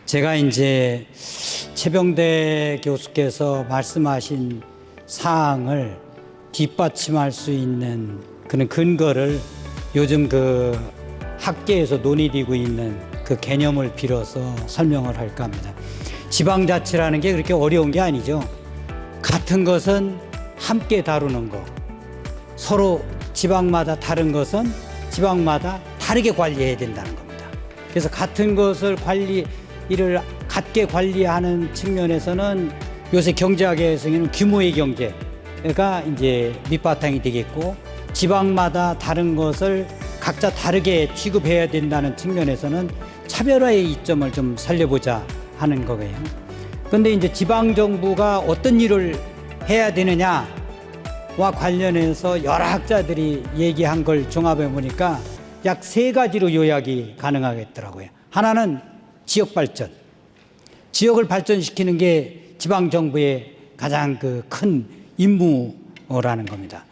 제가 이제 최병대 교수께서 말씀하신 사항을 뒷받침할 수 있는 그런 근거를 요즘 그 학계에서 논의되고 있는 그 개념을 빌어서 설명을 할까 합니다. 지방자치라는 게 그렇게 어려운 게 아니죠. 같은 것은 함께 다루는 거, 서로 지방마다 다른 것은 지방마다 다르게 관리해야 된다는 겁니다. 그래서 같은 것을 일을 같게 관리하는 측면에서는 요새 경제학에서는 규모의 경제가 이제 밑바탕이 되겠고, 지방마다 다른 것을 각자 다르게 취급해야 된다는 측면에서는 차별화의 이점을 좀 살려보자 하는 거예요. 그런데 이제 지방정부가 어떤 일을 해야 되느냐와 관련해서 여러 학자들이 얘기한 걸 종합해 보니까 약 3가지로 요약이 가능하겠더라고요. 하나는 지역 발전. 지역을 발전시키는 게 지방정부의 가장 큰 임무라는 겁니다.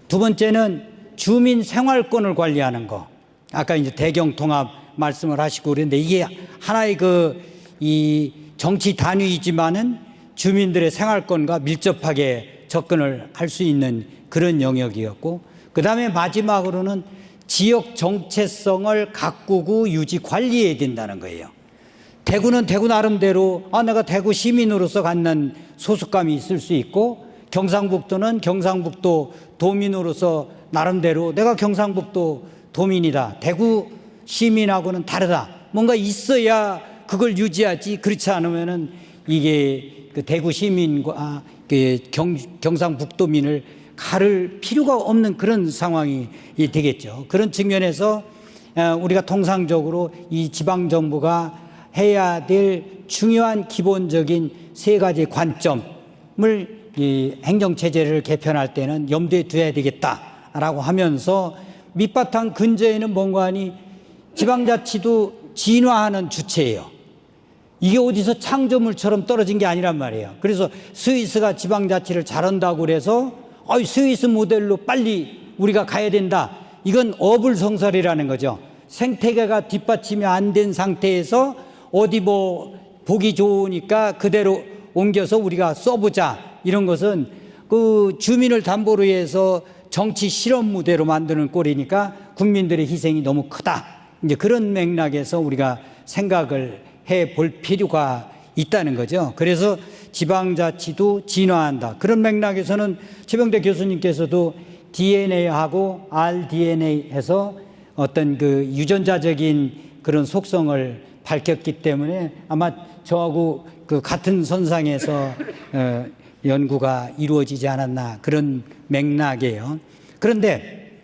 두 번째는 주민 생활권을 관리하는 거. 아까 이제 대경통합 말씀을 하시고 그랬는데 이게 하나의 이 정치 단위이지만은 주민들의 생활권과 밀접하게 접근을 할 수 있는 그런 영역이었고, 그 다음에 마지막으로는 지역 정체성을 가꾸고 유지 관리해야 된다는 거예요. 대구는 대구 나름대로 내가 대구 시민으로서 갖는 소속감이 있을 수 있고, 경상북도는 경상북도 도민으로서 나름대로 내가 경상북도 도민이다, 대구 시민하고는 다르다, 뭔가 있어야 그걸 유지하지, 그렇지 않으면은 이게 대구 시민과 경상북도민을 가를 필요가 없는 그런 상황이 되겠죠. 그런 측면에서 우리가 통상적으로 이 지방정부가 해야 될 중요한 기본적인 3가지 관점을 이 행정체제를 개편할 때는 염두에 둬야 되겠다라고 하면서, 밑바탕 근저에는 뭔가 하니 지방자치도 진화하는 주체예요. 이게 어디서 창조물처럼 떨어진 게 아니란 말이에요. 그래서 스위스가 지방자치를 잘한다고 그래서 스위스 모델로 빨리 우리가 가야 된다, 이건 어불성설이라는 거죠. 생태계가 뒷받침이 안 된 상태에서 어디 보기 좋으니까 그대로 옮겨서 우리가 써보자, 이런 것은 주민을 담보로 해서 정치 실험 무대로 만드는 꼴이니까 국민들의 희생이 너무 크다, 이제 그런 맥락에서 우리가 생각을 해볼 필요가 있다는 거죠. 그래서 지방자치도 진화한다. 그런 맥락에서는 최병대 교수님께서도 DNA하고 RDNA에서 어떤 유전자적인 그런 속성을 밝혔기 때문에 아마 저하고 같은 선상에서 연구가 이루어지지 않았나, 그런 맥락이에요. 그런데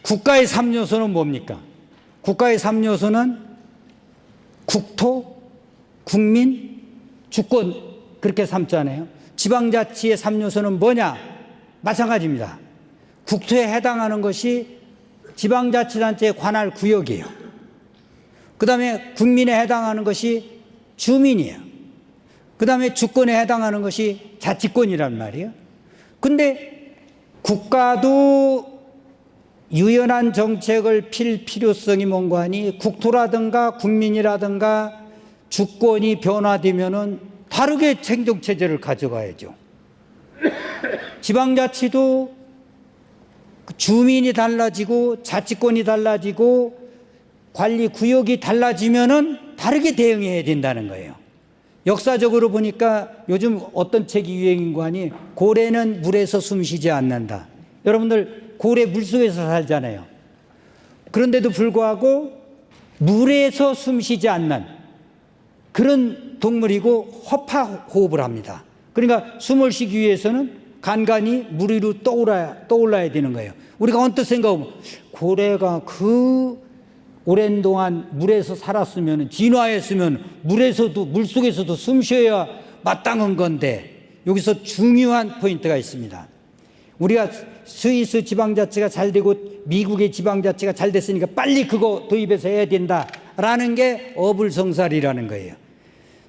국가의 3요소는 뭡니까? 국가의 3요소는 국토, 국민, 주권, 그렇게 삼잖아요. 지방자치의 3요소는 뭐냐? 마찬가지입니다. 국토에 해당하는 것이 지방자치단체에 관할 구역이에요. 그 다음에 국민에 해당하는 것이 주민이에요. 그 다음에 주권에 해당하는 것이 자치권이란 말이에요. 근데 국가도 유연한 정책을 필 필요성이 뭔가 하니 국토라든가 국민이라든가 주권이 변화되면은 다르게 행정체제를 가져가야죠. 지방자치도 주민이 달라지고 자치권이 달라지고 관리 구역이 달라지면은 다르게 대응해야 된다는 거예요. 역사적으로 보니까 요즘 어떤 책이 유행인 거 아니, 고래는 물에서 숨쉬지 않는다. 여러분들 고래 물속에서 살잖아요. 그런데도 불구하고 물에서 숨쉬지 않는 그런 동물이고 허파호흡을 합니다. 그러니까 숨을 쉬기 위해서는 간간히 물 위로 떠올라야 되는 거예요. 우리가 언뜻 생각하면 고래가 오랜 동안 물에서 살았으면, 진화했으면 물속에서도 숨 쉬어야 마땅한 건데, 여기서 중요한 포인트가 있습니다. 우리가 스위스 지방자치가 잘 되고 미국의 지방자치가 잘 됐으니까 빨리 그거 도입해서 해야 된다라는 게 어불성설이라는 거예요.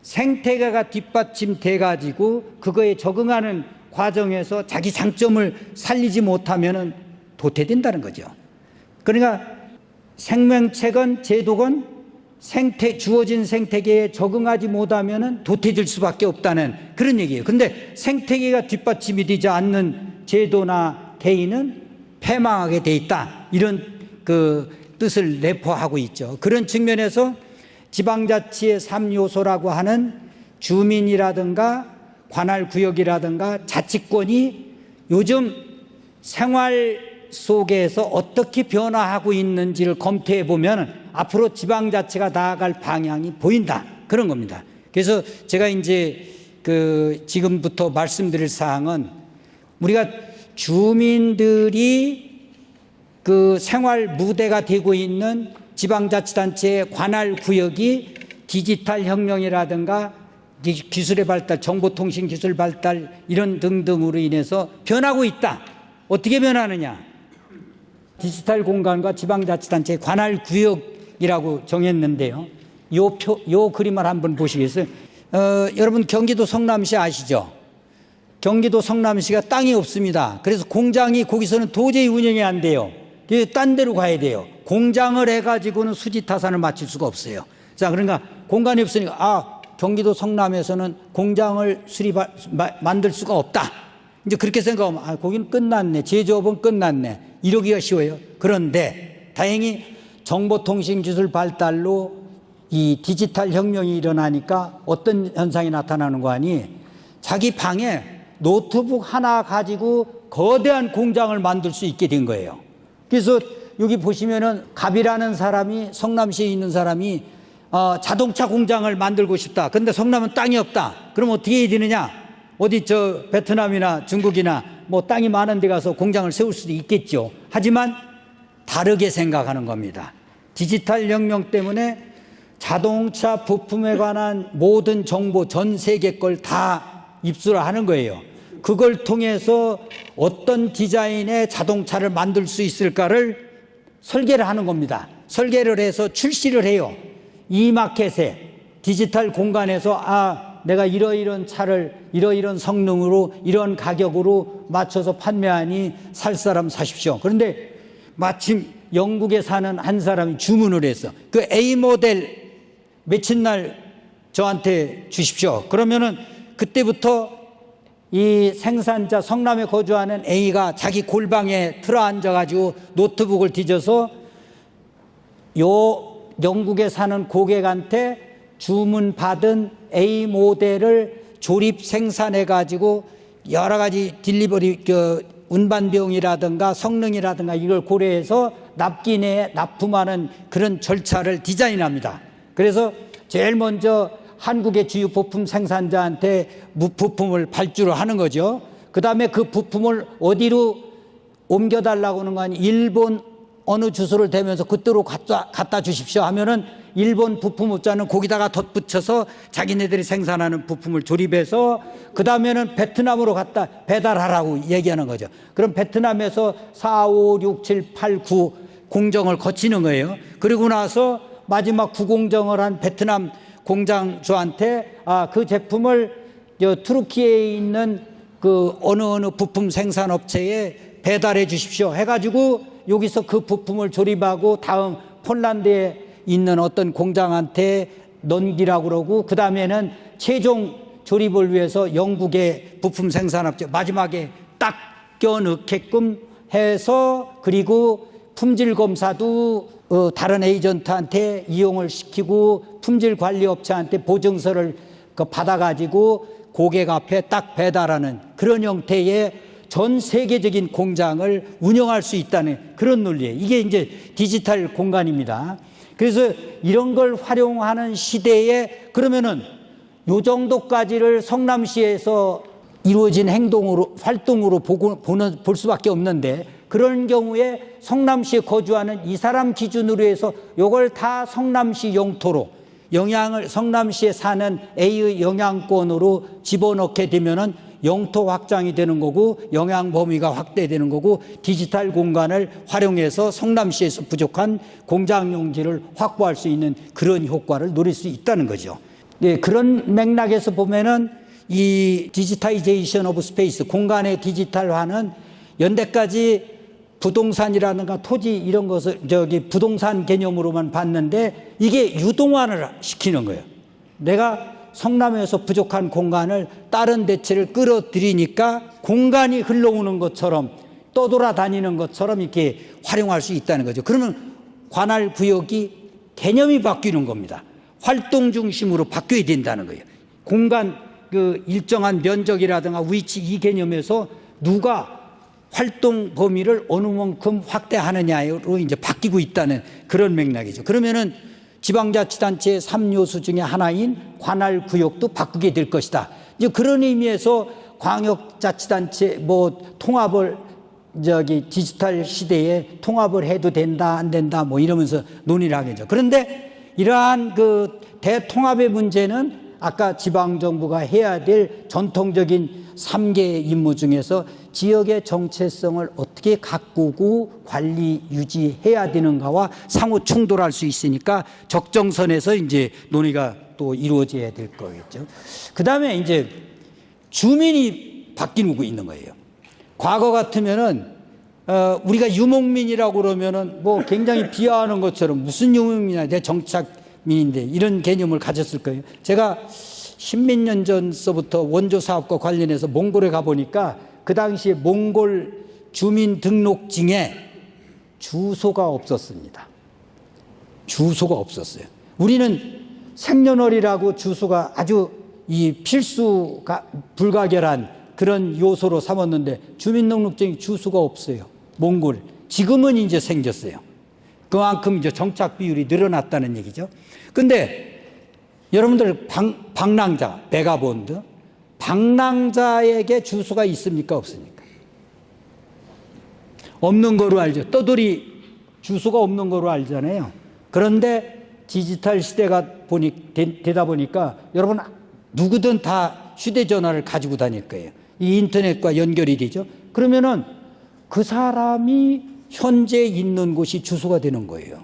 생태계가 뒷받침돼 가지고 그거에 적응하는 과정에서 자기 장점을 살리지 못하면 도태된다는 거죠. 그러니까 생명체건 제도건 주어진 생태계에 적응하지 못하면 도태될 수밖에 없다는 그런 얘기예요. 근데 생태계가 뒷받침이 되지 않는 제도나 개인은 패망하게 돼 있다. 이런 그 뜻을 내포하고 있죠. 그런 측면에서 지방자치의 3요소라고 하는 주민이라든가 관할구역이라든가 자치권이 요즘 생활 속에서 어떻게 변화하고 있는지를 검토해 보면 앞으로 지방자치가 나아갈 방향이 보인다. 그런 겁니다. 그래서 제가 이제 지금부터 말씀드릴 사항은 우리가 주민들이 그 생활 무대가 되고 있는 지방자치단체의 관할구역이 디지털 혁명이라든가 기술의 발달, 정보통신 기술 발달 이런 등등으로 인해서 변하고 있다. 어떻게 변하느냐? 디지털 공간과 지방자치단체의 관할구역이라고 정했는데요. 요 그림을 한번 보시겠어요? 여러분 경기도 성남시 아시죠? 경기도 성남시가 땅이 없습니다. 그래서 공장이 거기서는 도저히 운영이 안 돼요. 딴 데로 가야 돼요. 공장을 해가지고는 수지타산을 맞출 수가 없어요. 자, 그러니까 공간이 없으니까 경기도 성남에서는 공장을 만들 수가 없다. 이제 그렇게 생각하면 거기는 끝났네. 제조업은 끝났네. 이러기가 쉬워요. 그런데 다행히 정보통신기술 발달로 이 디지털 혁명이 일어나니까 어떤 현상이 나타나는 거 아니? 자기 방에 노트북 하나 가지고 거대한 공장을 만들 수 있게 된 거예요. 그래서 여기 보시면은 갑이라는 사람이 성남시에 있는 사람이 자동차 공장을 만들고 싶다. 근데 성남은 땅이 없다. 그럼 어떻게 해야 되느냐? 어디 베트남이나 중국이나 뭐 땅이 많은 데 가서 공장을 세울 수도 있겠죠. 하지만 다르게 생각하는 겁니다. 디지털 혁명 때문에 자동차 부품에 관한 모든 정보 전 세계 걸 다 입수를 하는 거예요. 그걸 통해서 어떤 디자인의 자동차를 만들 수 있을까를 설계를 하는 겁니다. 설계를 해서 출시를 해요. 이 마켓에 디지털 공간에서 내가 이러이런 차를 이러이런 성능으로 이런 가격으로 맞춰서 판매하니 살 사람 사십시오. 그런데 마침 영국에 사는 한 사람이 주문을 했어. 그 A 모델 며칠 날 저한테 주십시오. 그러면은 그때부터 이 생산자 성남에 거주하는 A가 자기 골방에 틀어앉아가지고 노트북을 뒤져서 요 영국에 사는 고객한테 주문받은 A 모델을 조립 생산해가지고 여러 가지 딜리버리, 운반 비용이라든가 성능이라든가 이걸 고려해서 납기 내에 납품하는 그런 절차를 디자인합니다. 그래서 제일 먼저 한국의 주요 부품 생산자한테 부품을 발주를 하는 거죠. 그 다음에 그 부품을 어디로 옮겨달라고 하는 거 아니, 일본 어느 주소를 대면서 그때로 갖다 주십시오 하면은 일본 부품업자는 거기다가 덧붙여서 자기네들이 생산하는 부품을 조립해서 그 다음에는 베트남으로 갖다 배달하라고 얘기하는 거죠. 그럼 베트남에서 4, 5, 6, 7, 8, 9 공정을 거치는 거예요. 그리고 나서 마지막 9공정을 한 베트남 공장주한테 그 제품을 투르키에 있는 그 어느 부품 생산업체에 배달해 주십시오 해가지고 여기서 그 부품을 조립하고 다음 폴란드에 있는 어떤 공장한테 넘기라고 그러고 그 다음에는 최종 조립을 위해서 영국의 부품 생산업체 마지막에 딱 껴넣게끔 해서 그리고 품질 검사도 다른 에이전트한테 이용을 시키고 품질 관리 업체한테 보증서를 받아가지고 고객 앞에 딱 배달하는 그런 형태의 전 세계적인 공장을 운영할 수 있다는 그런 논리예요. 이게 이제 디지털 공간입니다. 그래서 이런 걸 활용하는 시대에 그러면은 요 정도까지를 성남시에서 이루어진 활동으로 볼 수밖에 없는데 그런 경우에 성남시에 거주하는 이 사람 기준으로 해서 요걸 다 성남시 영토로 성남시에 사는 A의 영향권으로 집어넣게 되면은 영토 확장이 되는 거고 영향 범위가 확대되는 거고 디지털 공간을 활용해서 성남시에서 부족한 공장 용지를 확보할 수 있는 그런 효과를 누릴 수 있다는 거죠. 네, 그런 맥락에서 보면은 이 디지타이제이션 오브 스페이스 공간의 디지털화는 연대까지 부동산이라든가 토지 이런 것을 부동산 개념으로만 봤는데 이게 유동화를 시키는 거예요. 내가 성남에서 부족한 공간을 다른 대체를 끌어들이니까 공간이 흘러오는 것처럼 떠돌아다니는 것처럼 이렇게 활용할 수 있다는 거죠. 그러면 관할 구역이 개념이 바뀌는 겁니다. 활동 중심으로 바뀌어야 된다는 거예요. 공간 그 일정한 면적이라든가 위치 이 개념에서 누가 활동 범위를 어느 만큼 확대하느냐로 이제 바뀌고 있다는 그런 맥락이죠. 그러면은 지방자치단체의 3요소 중에 하나인 관할 구역도 바꾸게 될 것이다. 이제 그런 의미에서 광역자치단체 통합을 디지털 시대에 통합을 해도 된다 안 된다 이러면서 논의를 하겠죠. 그런데 이러한 그 대통합의 문제는 아까 지방정부가 해야 될 전통적인 3개의 임무 중에서 지역의 정체성을 어떻게 가꾸고 관리 유지해야 되는가와 상호 충돌할 수 있으니까 적정선에서 이제 논의가 또 이루어져야 될 거겠죠. 그 다음에 이제 주민이 바뀌고 있는 거예요. 과거 같으면은 우리가 유목민이라고 그러면은 굉장히 비하하는 것처럼 무슨 유목민이야 내 정착민인데 이런 개념을 가졌을 거예요. 제가 십몇 년 전서부터 원조 사업과 관련해서 몽골에 가보니까 그 당시에 몽골 주민등록증에 주소가 없었습니다. 주소가 없었어요. 우리는 생년월일하고 주소가 아주 이 필수가 불가결한 그런 요소로 삼았는데 주민등록증에 주소가 없어요. 몽골. 지금은 이제 생겼어요. 그만큼 이제 정착 비율이 늘어났다는 얘기죠. 근데 여러분들 방랑자, 베가본드, 방랑자에게 주소가 있습니까? 없습니까? 없는 거로 알죠. 떠돌이 주소가 없는 거로 알잖아요. 그런데 디지털 시대가 되다 보니까 여러분 누구든 다 휴대전화를 가지고 다닐 거예요. 이 인터넷과 연결이 되죠. 그러면은 그 사람이 현재 있는 곳이 주소가 되는 거예요.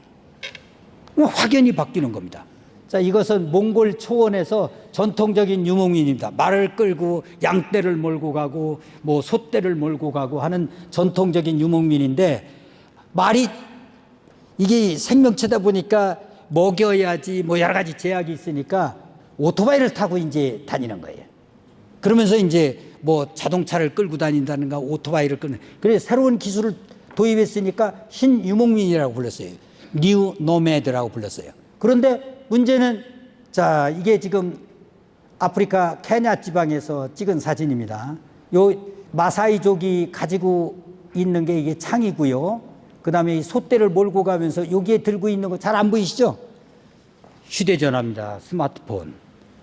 확연히 바뀌는 겁니다. 자, 이것은 몽골 초원에서 전통적인 유목민입니다. 말을 끌고 양떼를 몰고 가고 소떼를 몰고 가고 하는 전통적인 유목민인데 말이 이게 생명체다 보니까 먹여야지 여러 가지 제약이 있으니까 오토바이를 타고 이제 다니는 거예요. 그러면서 이제 자동차를 끌고 다닌다든가 오토바이를 끌는. 그래서 새로운 기술을 도입했으니까 신유목민이라고 불렀어요. 뉴 노매드라고 불렀어요. 그런데 문제는 자, 이게 지금 아프리카 케냐 지방에서 찍은 사진입니다. 요 마사이족이 가지고 있는 게 이게 창이고요. 그다음에 이 소떼를 몰고 가면서 여기에 들고 있는 거 잘 안 보이시죠? 휴대전화입니다. 스마트폰.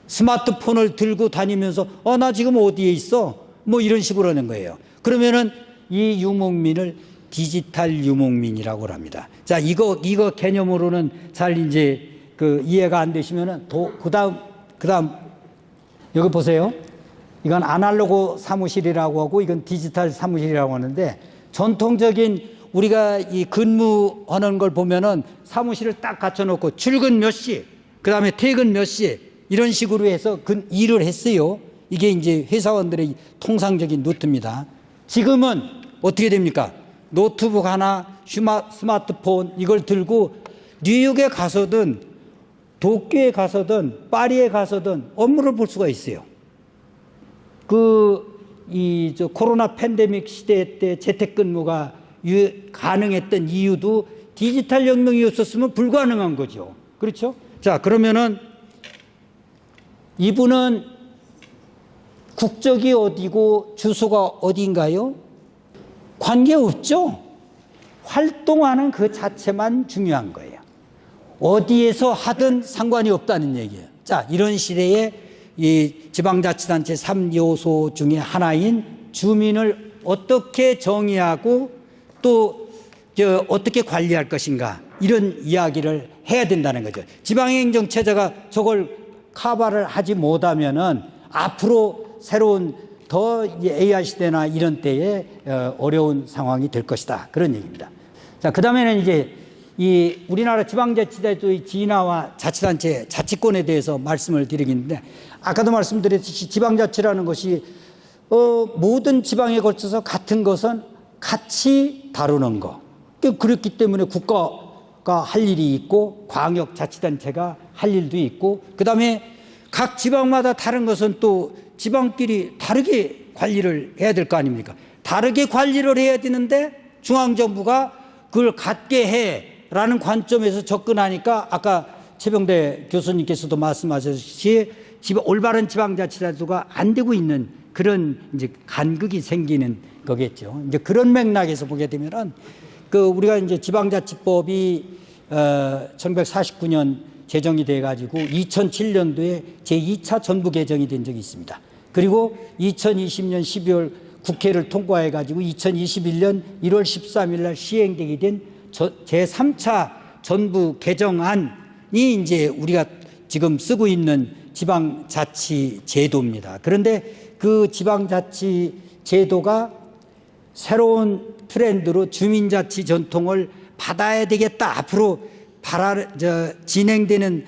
스마트폰을 들고 다니면서 나 지금 어디에 있어? 이런 식으로 하는 거예요. 그러면은 이 유목민을 디지털 유목민이라고 합니다. 자, 이거 개념으로는 잘 이제 이해가 안 되시면은 그다음 여기 보세요. 이건 아날로그 사무실이라고 하고 이건 디지털 사무실이라고 하는데 전통적인 우리가 이 근무하는 걸 보면은 사무실을 딱 갖춰놓고 출근 몇 시, 그다음에 퇴근 몇 시 이런 식으로 해서 일을 했어요. 이게 이제 회사원들의 통상적인 루트입니다. 지금은 어떻게 됩니까? 노트북 하나, 스마트폰 이걸 들고 뉴욕에 가서든 도쿄에 가서든 파리에 가서든 업무를 볼 수가 있어요. 코로나 팬데믹 시대 때 재택근무가 가능했던 이유도 디지털 혁명이 없었으면 불가능한 거죠. 그렇죠? 자, 그러면은 이분은 국적이 어디고 주소가 어디인가요? 관계없죠. 활동하는 그 자체만 중요한 거예요. 어디에서 하든 상관이 없다는 얘기예요. 자, 이런 시대에 이 지방자치단체 3요소 중에 하나인 주민을 어떻게 정의하고 또 어떻게 관리할 것인가 이런 이야기를 해야 된다는 거죠. 지방행정체제가 저걸 커버를 하지 못하면은 앞으로 새로운 더 AI 시대나 이런 때에 어려운 상황이 될 것이다. 그런 얘기입니다. 자, 그 다음에는 이제 이 우리나라 지방자치단체의 진화와 자치단체, 자치권에 대해서 말씀을 드리겠는데 아까도 말씀드렸듯이 지방자치라는 것이 모든 지방에 걸쳐서 같은 것은 같이 다루는 거. 그렇기 때문에 국가가 할 일이 있고 광역자치단체가 할 일도 있고, 그다음에 각 지방마다 다른 것은 또 지방끼리 다르게 관리를 해야 될 거 아닙니까? 다르게 관리를 해야 되는데 중앙정부가 그걸 갖게 해라는 관점에서 접근하니까 아까 최병대 교수님께서도 말씀하셨듯이 올바른 지방자치제도가 안 되고 있는 그런 이제 간극이 생기는 거겠죠. 이제 그런 맥락에서 보게 되면은 우리가 이제 지방자치법이 1949년 제정이 돼 가지고 2007년도에 제2차 전부 개정이 된 적이 있습니다. 그리고 2020년 12월 국회를 통과해 가지고 2021년 1월 13일 날 시행되게 된 제3차 전부 개정안이 이제 우리가 지금 쓰고 있는 지방자치 제도입니다. 그런데 그 지방자치 제도가 새로운 트렌드로 주민자치 전통을 받아야 되겠다. 앞으로 진행되는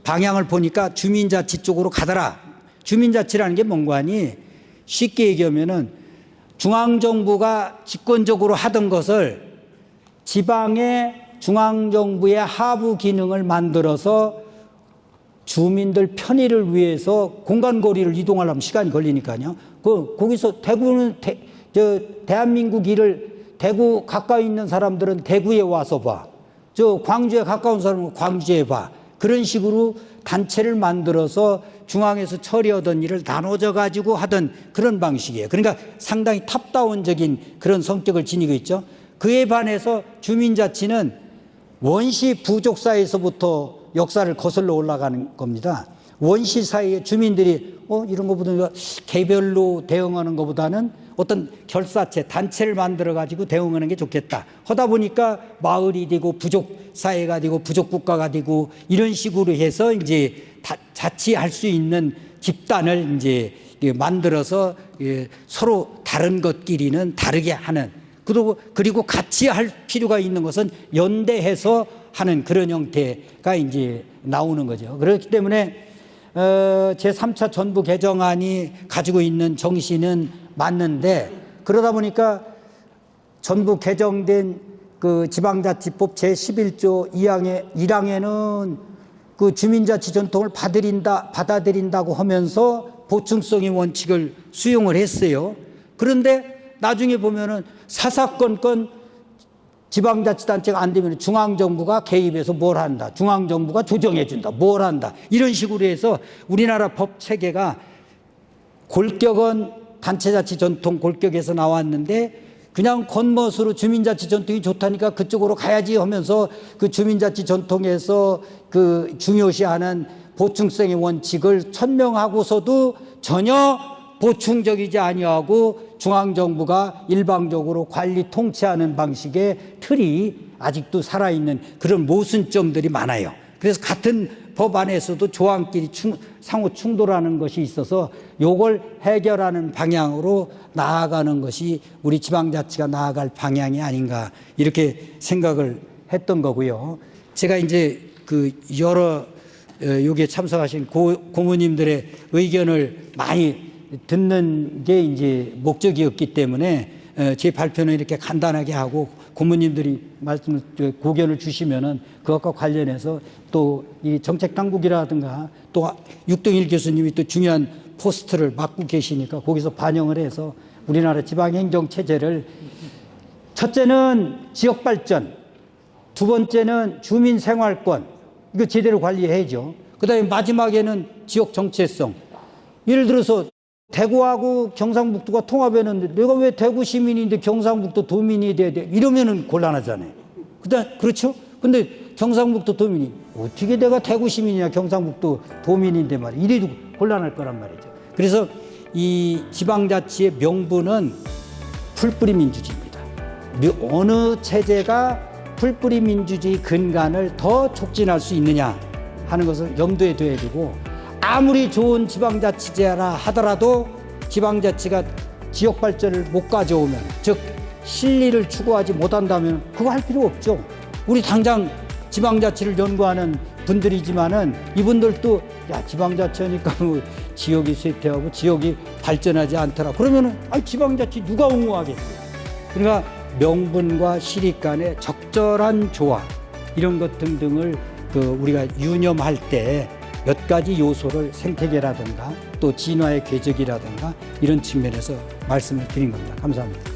방향을 보니까 주민자치 쪽으로 가더라. 주민자치라는 게 뭔가니 쉽게 얘기하면은 중앙정부가 집권적으로 하던 것을 지방의 중앙정부의 하부 기능을 만들어서 주민들 편의를 위해서 공간거리를 이동하려면 시간이 걸리니까요. 거기서 대구는 대한민국 일을 대구 가까이 있는 사람들은 대구에 와서 봐. 광주에 가까운 사람은 광주에 봐. 그런 식으로 단체를 만들어서 중앙에서 처리하던 일을 나눠져 가지고 하던 그런 방식이에요. 그러니까 상당히 탑다운적인 그런 성격을 지니고 있죠. 그에 반해서 주민자치는 원시 부족 사회에서부터 역사를 거슬러 올라가는 겁니다. 원시 사회의 주민들이 이런 것보다 개별로 대응하는 것보다는 어떤 결사체, 단체를 만들어 가지고 대응하는 게 좋겠다. 하다 보니까 마을이 되고 부족 사회가 되고 부족 국가가 되고 이런 식으로 해서 이제 자치할 수 있는 집단을 이제 만들어서 서로 다른 것끼리는 다르게 하는, 그리고 같이 할 필요가 있는 것은 연대해서 하는 그런 형태가 이제 나오는 거죠. 그렇기 때문에 제3차 전부 개정안이 가지고 있는 정신은 맞는데, 그러다 보니까 전부 개정된 그 지방자치법 제11조 1항에는 그 주민자치 전통을 받아들인다고 하면서 보충성의 원칙을 수용을 했어요. 그런데 나중에 보면은 사사건건 지방자치단체가 안 되면 중앙정부가 개입해서 뭘 한다. 중앙정부가 조정해준다. 뭘 한다. 이런 식으로 해서 우리나라 법 체계가 골격은 단체자치 전통 골격에서 나왔는데 그냥 겉멋으로 주민자치 전통이 좋다니까 그쪽으로 가야지 하면서 그 주민자치 전통에서 그 중요시하는 보충성의 원칙을 천명하고서도 전혀 보충적이지 아니하고 중앙정부가 일방적으로 관리 통치하는 방식의 틀이 아직도 살아있는 그런 모순점들이 많아요. 그래서 같은 법 안에서도 조항끼리 상호 충돌하는 것이 있어서 요걸 해결하는 방향으로 나아가는 것이 우리 지방자치가 나아갈 방향이 아닌가 이렇게 생각을 했던 거고요. 제가 이제 그 여러 여기에 참석하신 고모님들의 의견을 많이 듣는 게 이제 목적이었기 때문에 제 발표는 이렇게 간단하게 하고 고모님들이 고견을 주시면은 그것과 관련해서 또 이 정책 당국이라든가 또 육동일 교수님이 또 중요한 포스트를 맡고 계시니까 거기서 반영을 해서 우리나라 지방행정 체제를 첫째는 지역 발전, 두 번째는 주민 생활권 이거 제대로 관리해야죠. 그다음에 마지막에는 지역 정체성. 예를 들어서 대구하고 경상북도가 통합했는데 내가 왜 대구 시민인데 경상북도 도민이 돼야 돼? 이러면은 곤란하잖아요. 그렇죠? 근데 경상북도 도민이 어떻게 내가 대구 시민이냐 경상북도 도민인데 말이야. 이래도 곤란할 거란 말이죠. 그래서 이 지방자치의 명분은 풀뿌리 민주주의입니다. 어느 체제가 풀뿌리 민주주의 근간을 더 촉진할 수 있느냐 하는 것을 염두에 둬야 되고, 아무리 좋은 지방자치제라 하더라도 지방자치가 지역 발전을 못 가져오면, 즉 실리를 추구하지 못한다면 그거 할 필요 없죠. 우리 당장 지방자치를 연구하는 분들이지만은 이분들도 야 지방자치 하니까 뭐 지역이 쇠퇴하고 지역이 발전하지 않더라. 그러면은 지방자치 누가 옹호하겠어요? 그러니까 명분과 실익 간의 적절한 조화 이런 것 등등을 우리가 유념할 때 몇 가지 요소를 생태계라든가 또 진화의 궤적이라든가 이런 측면에서 말씀을 드린 겁니다. 감사합니다.